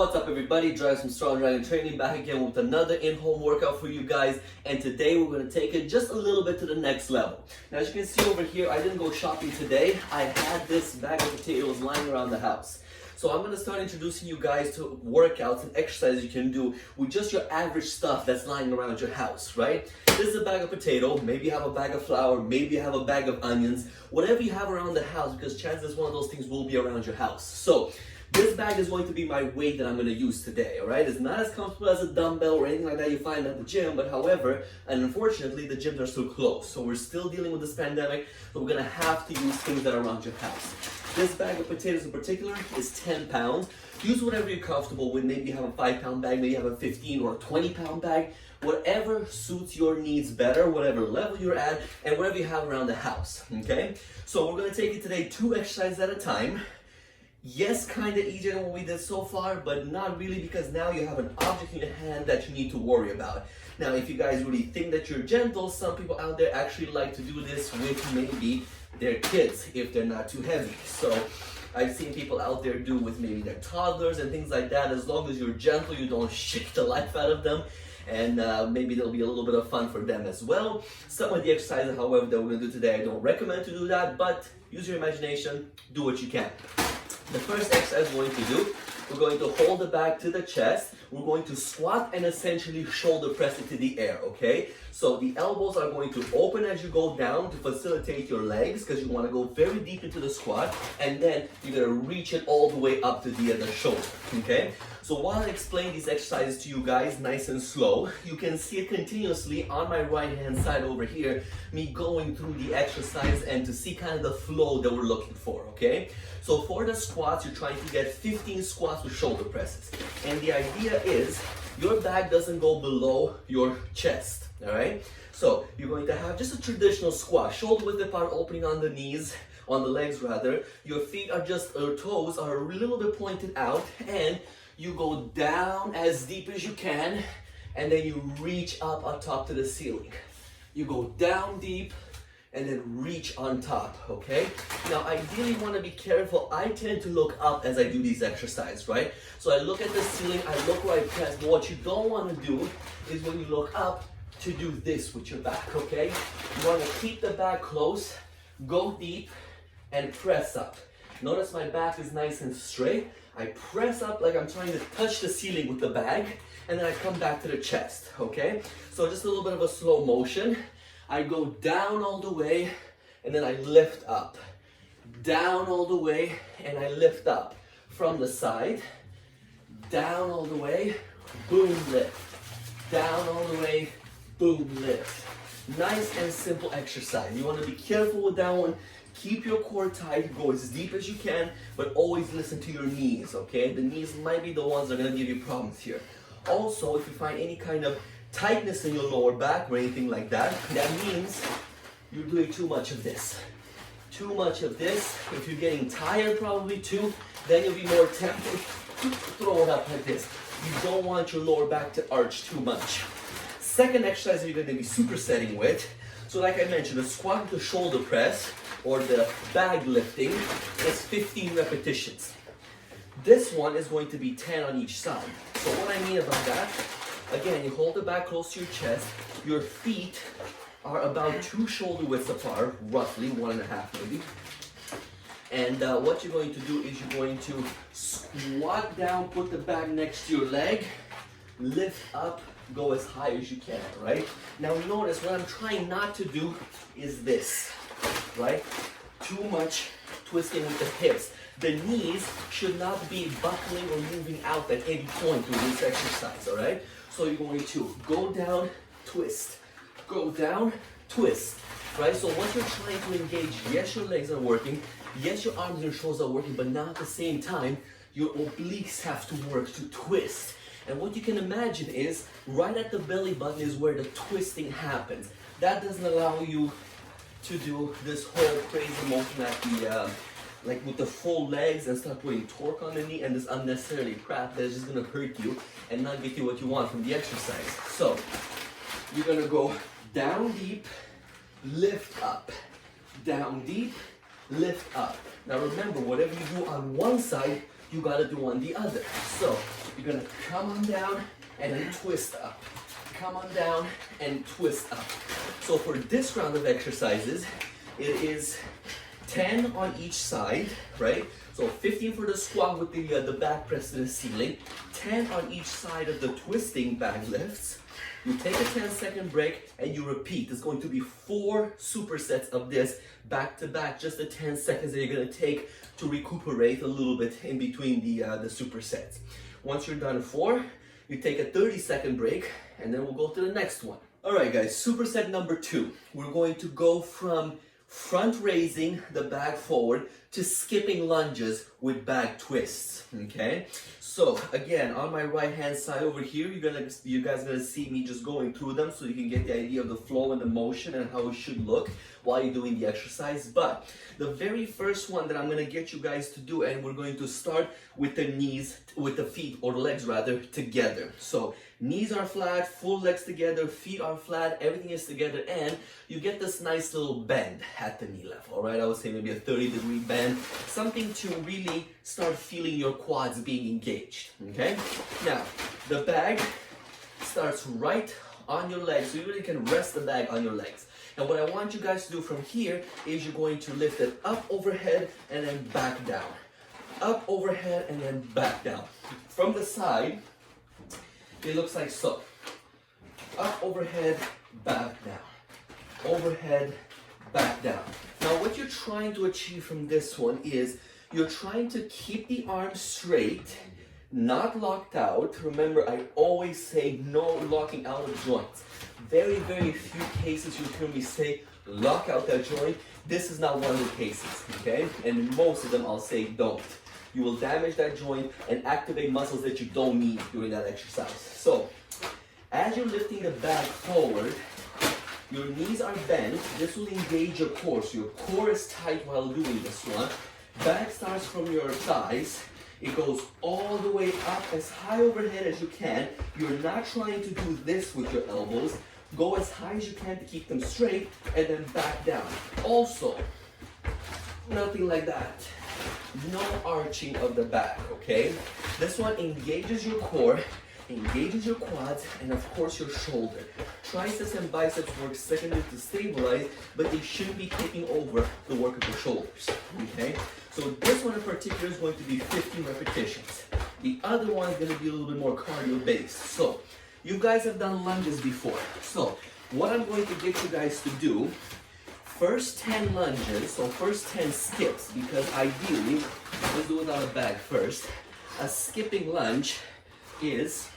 What's up everybody, Drives from Strong Dragon Training back again with another in-home workout for you guys, and today we're going to take it just a little bit to the next level. Now as you can see over here, I didn't go shopping today. I had this bag of potatoes lying around the house. So I'm going to start introducing you guys to workouts and exercises you can do with just your average stuff that's lying around your house, right? This is a bag of potato, maybe you have a bag of flour, maybe you have a bag of onions, whatever you have around the house, because chances one of those things will be around your house. So this bag is going to be my weight that I'm going to use today, alright? It's not as comfortable as a dumbbell or anything like that you find at the gym, but however, and unfortunately, the gyms are still closed. So we're still dealing with this pandemic, so we're going to have to use things that are around your house. This bag of potatoes in particular is 10 pounds. Use whatever you're comfortable with. Maybe you have a 5-pound bag, maybe you have a 15 or a 20-pound bag. Whatever suits your needs better, whatever level you're at, and whatever you have around the house, okay? So we're going to take it today 2 exercises at a time. Yes, kind of easier than what we did so far, but not really, because now you have an object in your hand that you need to worry about. Now, if you guys really think that you're gentle, some people out there actually like to do this with maybe their kids if they're not too heavy. So I've seen people out there do with maybe their toddlers and things like that. As long as you're gentle, you don't shake the life out of them, and maybe there'll be a little bit of fun for them as well. Some of the exercises, however, that we're going to do today, I don't recommend to do that, but use your imagination, do what you can. The first exercise we're going to do, we're going to hold the bag to the chest. We're going to squat and essentially shoulder press into the air, okay? So the elbows are going to open as you go down to facilitate your legs, because you want to go very deep into the squat, and then you're going to reach it all the way up to the other shoulder, okay? So while I explain these exercises to you guys nice and slow, you can see it continuously on my right hand side over here, me going through the exercise and to see kind of the flow that we're looking for, okay? So for the squats, you're trying to get 15 squats with shoulder presses. And the idea is your bag doesn't go below your chest, all right? So you're going to have just a traditional squat, shoulder width apart, opening on the knees, on the legs rather. Your feet are just, or toes are a little bit pointed out, and you go down as deep as you can, and then you reach up on top to the ceiling. You go down deep, and then reach on top, okay? Now, ideally, you want to be careful. I tend to look up as I do these exercises, right? So I look at the ceiling, I look where I press, but what you don't want to do is when you look up to do this with your back, okay? You want to keep the back close, go deep, and press up. Notice my back is nice and straight. I press up like I'm trying to touch the ceiling with the bag, and then I come back to the chest, okay? So just a little bit of a slow motion. I go down all the way, and then I lift up. Down all the way, and I lift up. From the side, down all the way, boom, lift. Down all the way, boom, lift. Nice and simple exercise. You want to be careful with that one. Keep your core tight, go as deep as you can, but always listen to your knees, okay? The knees might be the ones that are going to give you problems here. Also, if you find any kind of tightness in your lower back or anything like that, that means you're doing too much of this. Too much of this. If you're getting tired probably too, then you'll be more tempted to throw it up like this. You don't want your lower back to arch too much. Second exercise you're going to be supersetting with, so like I mentioned, the squat to shoulder press or the bag lifting is 15 repetitions. This one is going to be 10 on each side. So what I mean about that, again, you hold the bag close to your chest, your feet are about 2 shoulder widths apart, roughly 1.5 maybe. And what you're going to do is you're going to squat down, put the bag next to your leg, lift up, go as high as you can, right? Now notice what I'm trying not to do is this, right? Too much twisting with the hips. The knees should not be buckling or moving out at any point through this exercise, all right? So you're going to go down, twist, go down, twist, right? So what you're trying to engage, yes, your legs are working, yes, your arms and your shoulders are working, but now at the same time, your obliques have to work to twist. And what you can imagine is, right at the belly button is where the twisting happens. That doesn't allow you to do this whole crazy motion at the, like with the full legs and start putting torque on the knee and this unnecessarily crap that is just gonna hurt you and not get you what you want from the exercise. So, you're gonna go down deep, lift up, down deep, lift up. Now remember, whatever you do on one side, you gotta do on the other. So you're gonna come on down and then twist up. Come on down and twist up. So for this round of exercises, it is 10 on each side, right? So 15 for the squat with the back press to the ceiling, 10 on each side of the twisting back lifts. You take a 10-second break and you repeat. It's going to be 4 supersets of this back to back, just the 10 seconds that you're gonna take to recuperate a little bit in between the supersets. Once you're done 4, you take a 30-second break and then we'll go to the next one. All right guys, superset number 2. We're going to go from front raising the bag forward to skipping lunges with bag twists, okay? So again, on my right hand side over here, you guys are gonna see me just going through them so you can get the idea of the flow and the motion and how it should look while you're doing the exercise. But the very first one that I'm gonna get you guys to do, and we're going to start with the knees, with the feet, or legs rather, together. So knees are flat, full legs together, feet are flat, everything is together, and you get this nice little bend at the knee level, all right? I would say maybe a 30-degree bend, something to really start feeling your quads being engaged, okay? Now, the bag starts right on your legs, so you really can rest the bag on your legs. And what I want you guys to do from here is you're going to lift it up overhead and then back down. Up overhead and then back down. From the side, it looks like so. Up overhead, back down. Overhead, back down. Now what you're trying to achieve from this one is you're trying to keep the arms straight, not locked out. Remember, I always say no locking out of joints. Very, very few cases you hear me say lock out that joint. This is not one of the cases, okay? And most of them I'll say don't. You will damage that joint and activate muscles that you don't need during that exercise. So, as you're lifting the bag forward, your knees are bent. This will engage your core. So your core is tight while doing this one. Bag starts from your thighs. It goes all the way up as high overhead as you can. You're not trying to do this with your elbows. Go as high as you can to keep them straight and then back down. Also, nothing like that. No arching of the back, okay? This one engages your core, engages your quads, and of course your shoulder. Triceps and biceps work secondary to stabilize, but they shouldn't be taking over the work of the shoulders, okay? So this one in particular is going to be 15 repetitions. The other one is going to be a little bit more cardio based. So you guys have done lunges before. So what I'm going to get you guys to do, first 10 lunges, so first 10 skips, because ideally, let's do it without a bag first. A skipping lunge is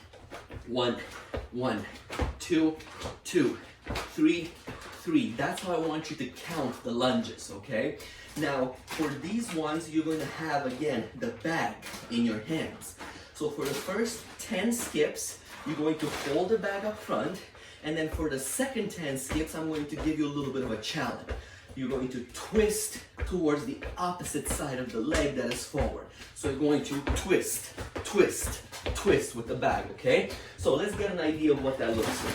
1, 1, 2, 2, 3, 3. That's how I want you to count the lunges, okay? Now, for these ones, you're going to have, again, the bag in your hands. So for the first 10 skips, you're going to hold the bag up front, and then for the second 10 skips, I'm going to give you a little bit of a challenge. You're going to twist towards the opposite side of the leg that is forward. So you're going to twist, twist, twist with the bag, okay? So let's get an idea of what that looks like.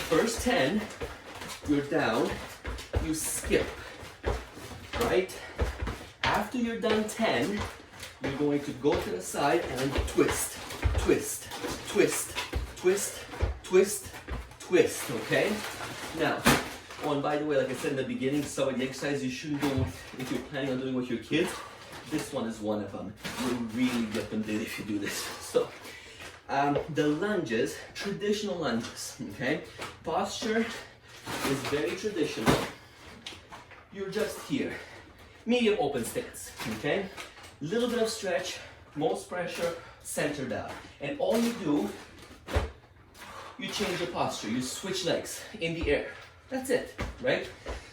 First 10, you're down, you skip, right? After you're done 10, you're going to go to the side and twist, twist, twist, twist, twist, twist, okay? Now, oh, and by the way, like I said in the beginning, some of the exercises you shouldn't do if you're planning on doing with your kids. This one is one of them. You'll really get them did if you do this. So, the lunges, traditional lunges, okay? Posture is very traditional. You're just here. Medium open stance, okay? Little bit of stretch, most pressure, center down. And all you do, you change your posture. You switch legs in the air. That's it, right?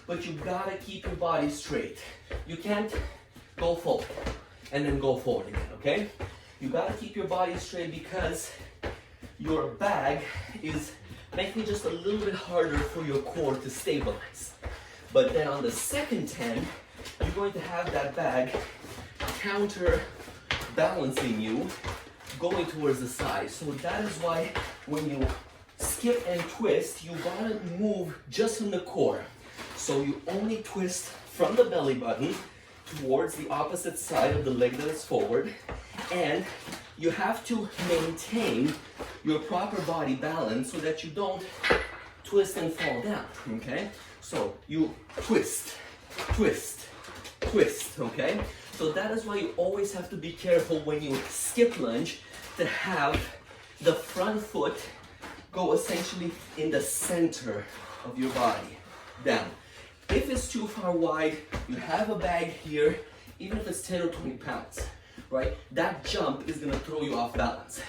But you gotta keep your body straight. You can't go forward and then go forward again, okay? You gotta keep your body straight because your bag is making it just a little bit harder for your core to stabilize. But then on the second 10, you're going to have that bag counterbalancing you, going towards the side. So that is why when you skip and twist, you gotta move just from the core. So you only twist from the belly button, towards the opposite side of the leg that is forward, and you have to maintain your proper body balance so that you don't twist and fall down, okay? So you twist, twist, twist, okay? So that is why you always have to be careful when you skip lunge to have the front foot go essentially in the center of your body, down. If it's too far wide, you have a bag here, even if it's 10 or 20 pounds, right? That jump is gonna throw you off balance.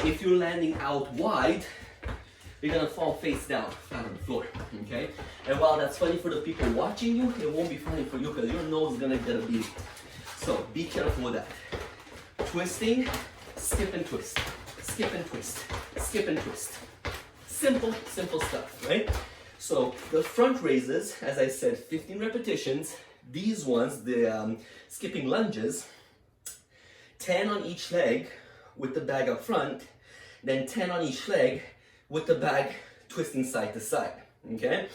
If you're landing out wide, you're gonna fall face down, flat on the floor, okay? And while that's funny for the people watching you, it won't be funny for you because your nose is gonna get a beat. So be careful with that. Twisting, skip and twist, skip and twist, skip and twist. Simple, simple stuff, right? So the front raises, as I said, 15 repetitions. These ones, the skipping lunges, 10 on each leg with the bag up front, then 10 on each leg with the bag twisting side to side, okay?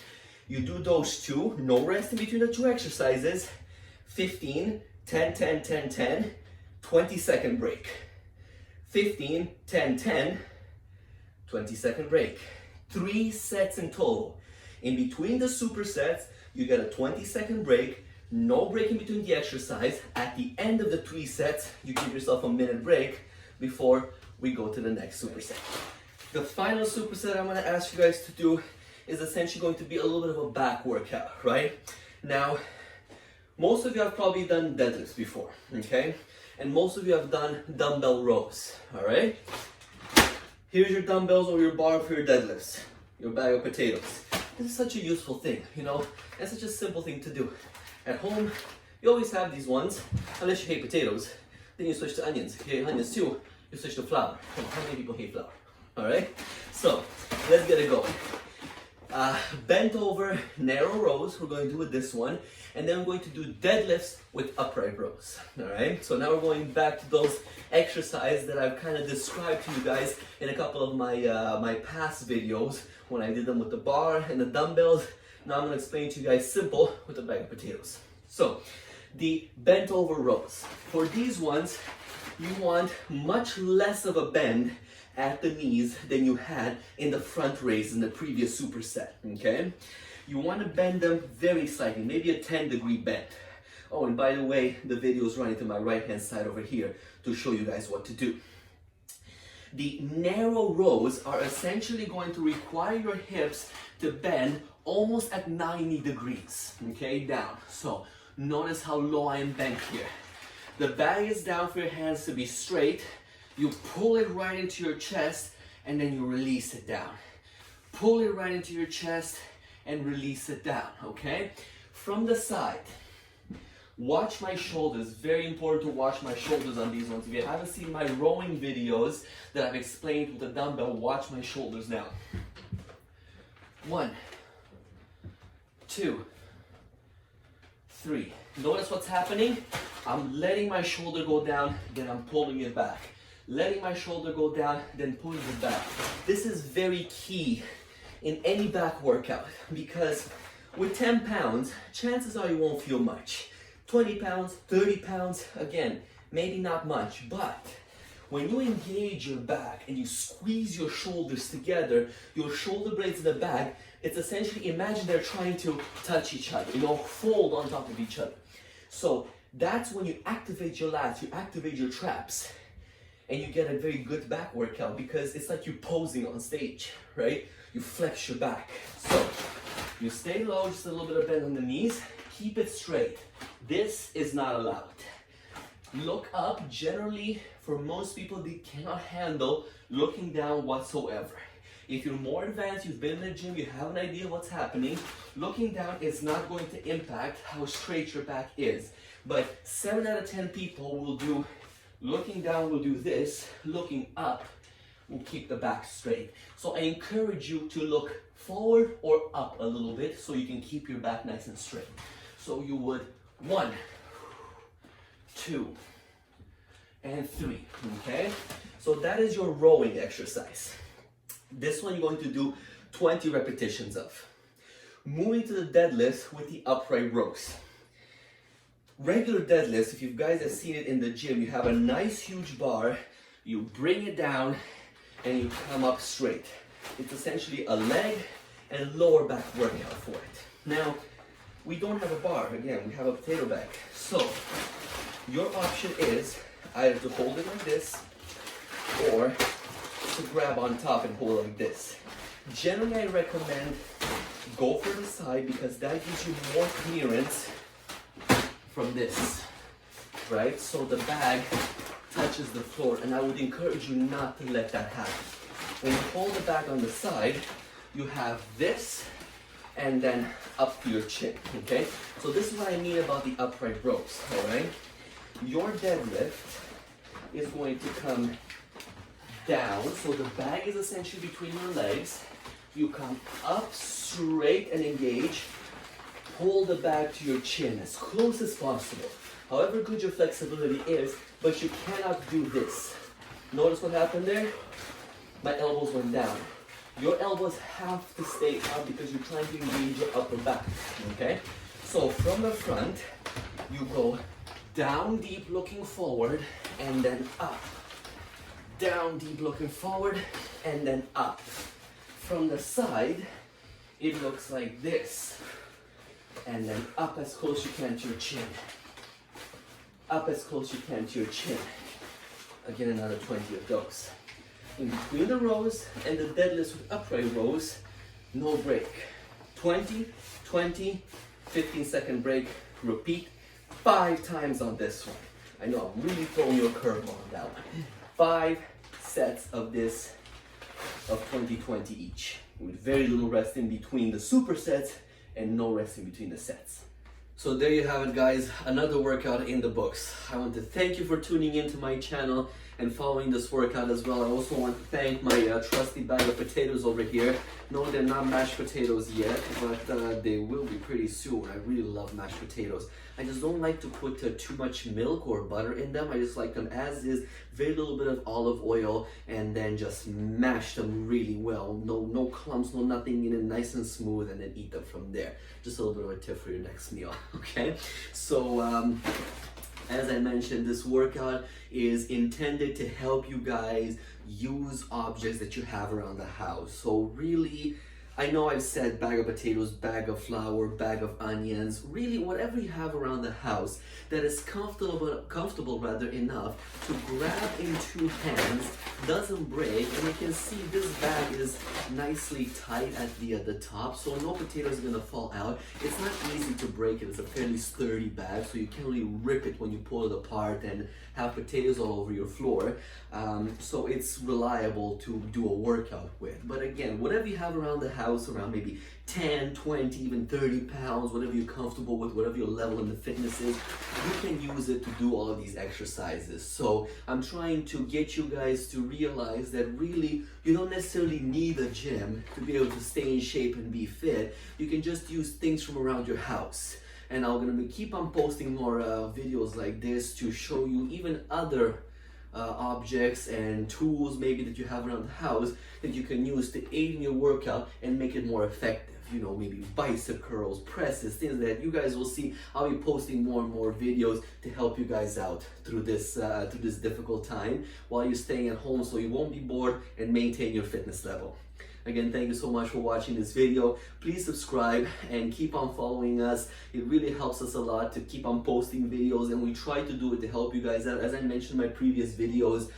You do those two, no rest in between the two exercises, 15, 10, 10, 10, 10, 20-second break. 15, 10, 10, 20-second break. 3 sets in total. In between the supersets, you get a 20-second break, no break in between the exercise. At the end of the 3 sets, you give yourself a minute break before we go to the next superset. The final superset I'm gonna ask you guys to do is essentially going to be a little bit of a back workout, right? Now, most of you have probably done deadlifts before, okay? And most of you have done dumbbell rows, all right? Here's your dumbbells or your bar for your deadlifts, your bag of potatoes. This is such a useful thing, you know? It's such a simple thing to do. At home, you always have these ones, unless you hate potatoes. Then you switch to onions. If you hate onions too, you switch to flour. How many people hate flour? All right? So, let's get it going. Bent over, narrow rows, we're going to do with this one. And then we're going to do deadlifts with upright rows, all right? So now we're going back to those exercises that I've kind of described to you guys in a couple of my, my past videos when I did them with the bar and the dumbbells. Now I'm gonna explain to you guys simple with a bag of potatoes. So, the bent over rows. For these ones, you want much less of a bend at the knees than you had in the front raise in the previous superset, okay? You want to bend them very slightly, maybe a 10-degree bend. Oh, and by the way, the video is running to my right-hand side over here to show you guys what to do. The narrow rows are essentially going to require your hips to bend almost at 90 degrees, okay, down. So notice how low I am bent here. The bag is down for your hands to be straight. You pull it right into your chest and then you release it down. Pull it right into your chest and release it down, okay? From the side, watch my shoulders. Very important to watch my shoulders on these ones. If you haven't seen my rowing videos that I've explained with the dumbbell, watch my shoulders now. 1, 2, 3. Notice what's happening? I'm letting my shoulder go down, then I'm pulling it back. Letting my shoulder go down, then pulling it back. This is very key in any back workout because with 10 pounds, chances are you won't feel much. 20 pounds, 30 pounds, again, maybe not much, but when you engage your back and you squeeze your shoulders together, your shoulder blades in the back, it's essentially, imagine they're trying to touch each other, you know, fold on top of each other. So that's when you activate your lats, you activate your traps, and you get a very good back workout because it's like you're posing on stage, right? You flex your back. So you stay low, just a little bit of bend on the knees, keep it straight. This is not allowed. Look up. Generally, for most people, they cannot handle looking down whatsoever. If you're more advanced, you've been in the gym, you have an idea what's happening, looking down is not going to impact how straight your back is. But 7 out of 10 people will do, looking down will do this, looking up will keep the back straight. So I encourage you to look forward or up a little bit so you can keep your back nice and straight. So you would 1, 2, and 3, okay? So that is your rowing exercise. This one you're going to do 20 repetitions of. Moving to the deadlift with the upright rows. regular deadlifts, if you guys have seen it in the gym, you have a nice huge bar, you bring it down, and you come up straight. It's essentially a leg and lower back workout for it. Now, we don't have a bar, again, we have a potato bag. So, your option is either to hold it like this, or to grab on top and hold like this. Generally, I recommend go for the side because that gives you more clearance from this, right? So the bag touches the floor, and I would encourage you not to let that happen. When you hold the bag on the side, you have this and then up to your chin, okay? So this is what I mean about the upright rows, all right? Your deadlift is going to come down, so the bag is essentially between your legs. You come up straight and engage. Hold the bag to your chin as close as possible. However good your flexibility is, but you cannot do this. Notice what happened there? My elbows went down. Your elbows have to stay up because you're trying to engage your upper back, okay? So from the front, you go down deep looking forward and then up. Down deep looking forward and then up. From the side, it looks like this. And then up as close as you can to your chin. Up as close as you can to your chin. Again, another 20 of those. In between the rows and the deadlifts with upright rows, no break. 20, 20, 15-second break. Repeat 5 times on this one. I know I'm really throwing you a curveball on that one. 5 sets of this, of 20-20 each, with very little rest in between the supersets and no rest in between the sets. So there you have it, guys, another workout in the books. I want to thank you for tuning into my channel and following this workout as well. I also want to thank my trusty bag of potatoes over here. No, they're not mashed potatoes yet, but they will be pretty soon. I really love mashed potatoes. I just don't like to put too much milk or butter in them. I just like them as is, very little bit of olive oil, and then just mash them really well. No clumps, no nothing in it, nice and smooth, and then eat them from there. Just a little bit of a tip for your next meal, okay? So, as I mentioned, this workout is intended to help you guys use objects that you have around the house. So really, I know I've said bag of potatoes, bag of flour, bag of onions, really whatever you have around the house that is comfortable rather enough to grab in 2 hands, doesn't break, and you can see this bag is nicely tight at the top, so no potato is gonna fall out. It's not easy to break it. It's a fairly sturdy bag, so you can't really rip it when you pull it apart and have potatoes all over your floor. So it's reliable to do a workout with. But again, whatever you have around the house, around maybe 10, 20, even 30 pounds, whatever you're comfortable with, whatever your level in the fitness is, you can use it to do all of these exercises. So I'm trying to get you guys to realize that really you don't necessarily need a gym to be able to stay in shape and be fit. You can just use things from around your house. And I'm gonna keep on posting more videos like this to show you even other objects and tools maybe that you have around the house that you can use to aid in your workout and make it more effective. You know, maybe bicep curls, presses, things that you guys will see. I'll be posting more and more videos to help you guys out through this difficult time while you're staying at home, so you won't be bored and maintain your fitness level. Again, thank you so much for watching this video. Please subscribe and keep on following us. It really helps us a lot to keep on posting videos, and we try to do it to help you guys out. As I mentioned in my previous videos,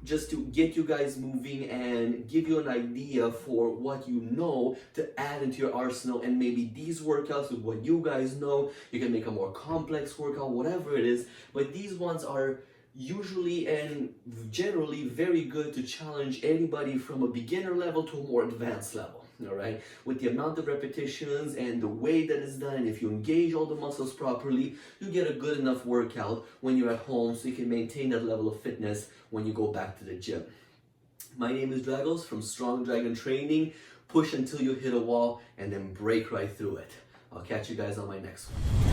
just to get you guys moving and give you an idea for what you know to add into your arsenal, and maybe these workouts with what you guys know, you can make a more complex workout, whatever it is, but these ones are usually and generally very good to challenge anybody from a beginner level to a more advanced level. All right, with the amount of repetitions and the way that it's done, if you engage all the muscles properly, you get a good enough workout when you're at home, so you can maintain that level of fitness when you go back to the gym. My name is Dragos from Strong Dragon Training. Push until you hit a wall and then break right through it. I'll catch you guys on my next one.